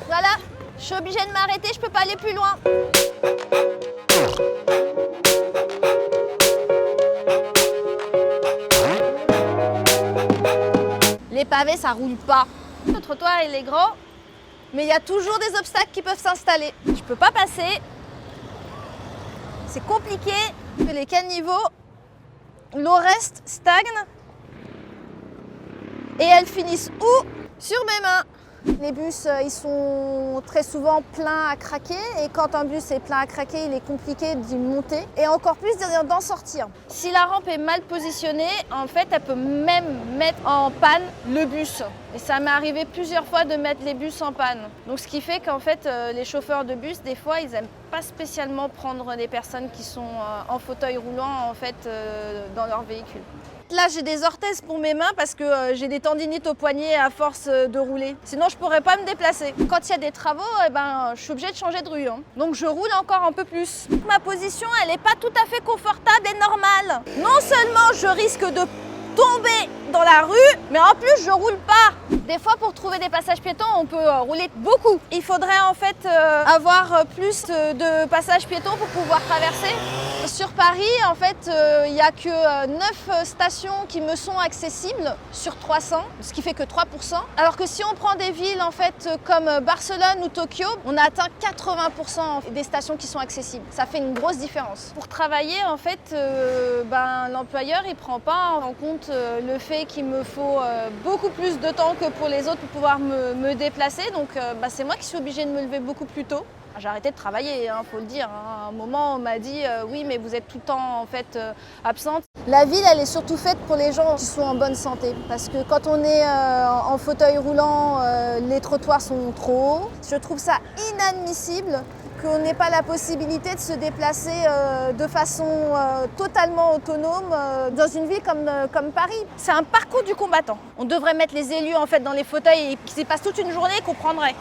Voilà, je suis obligée de m'arrêter, je peux pas aller plus loin. Les pavés, ça roule pas. Le trottoir, il est grand, mais il y a toujours des obstacles qui peuvent s'installer. Je peux pas passer. C'est compliqué. Les caniveaux, l'eau reste stagne. Et elles finissent où? Sur mes mains. Les bus, ils sont très souvent pleins à craquer et quand un bus est plein à craquer, il est compliqué d'y monter et encore plus d'en sortir. Si la rampe est mal positionnée, en fait, elle peut même mettre en panne le bus. Et ça m'est arrivé plusieurs fois de mettre les bus en panne. Donc ce qui fait qu'en fait, les chauffeurs de bus, des fois, ils n'aiment pas spécialement prendre des personnes qui sont en fauteuil roulant en fait, dans leur véhicule. Là, j'ai des orthèses pour mes mains parce que j'ai des tendinites au poignet à force de rouler. Sinon, je pourrais pas me déplacer. Quand il y a des travaux, je suis obligée de changer de rue. Donc, je roule encore un peu plus. Ma position, elle n'est pas tout à fait confortable et normale. Non seulement je risque de tomber dans la rue, mais en plus, je roule pas. Des fois, pour trouver des passages piétons, on peut rouler beaucoup. Il faudrait en fait avoir plus de passages piétons pour pouvoir traverser. Sur Paris, en fait, il n'y a que 9 stations qui me sont accessibles sur 300, ce qui fait que 3%. Alors que si on prend des villes en fait, comme Barcelone ou Tokyo, on a atteint 80% des stations qui sont accessibles. Ça fait une grosse différence. Pour travailler, en fait, l'employeur ne prend pas en compte le fait qu'il me faut beaucoup plus de temps que pour les autres pour pouvoir me déplacer. Donc c'est moi qui suis obligée de me lever beaucoup plus tôt. J'ai arrêté de travailler, faut le dire. À un moment, on m'a dit oui, mais vous êtes tout le temps en fait absente. La ville, elle est surtout faite pour les gens qui sont en bonne santé. Parce que quand on est en fauteuil roulant, les trottoirs sont trop hauts. Je trouve ça inadmissible qu'on n'ait pas la possibilité de se déplacer de façon totalement autonome dans une ville comme Paris. C'est un parcours du combattant. On devrait mettre les élus en fait dans les fauteuils et qu'ils y passent toute une journée et qu'on prendrait.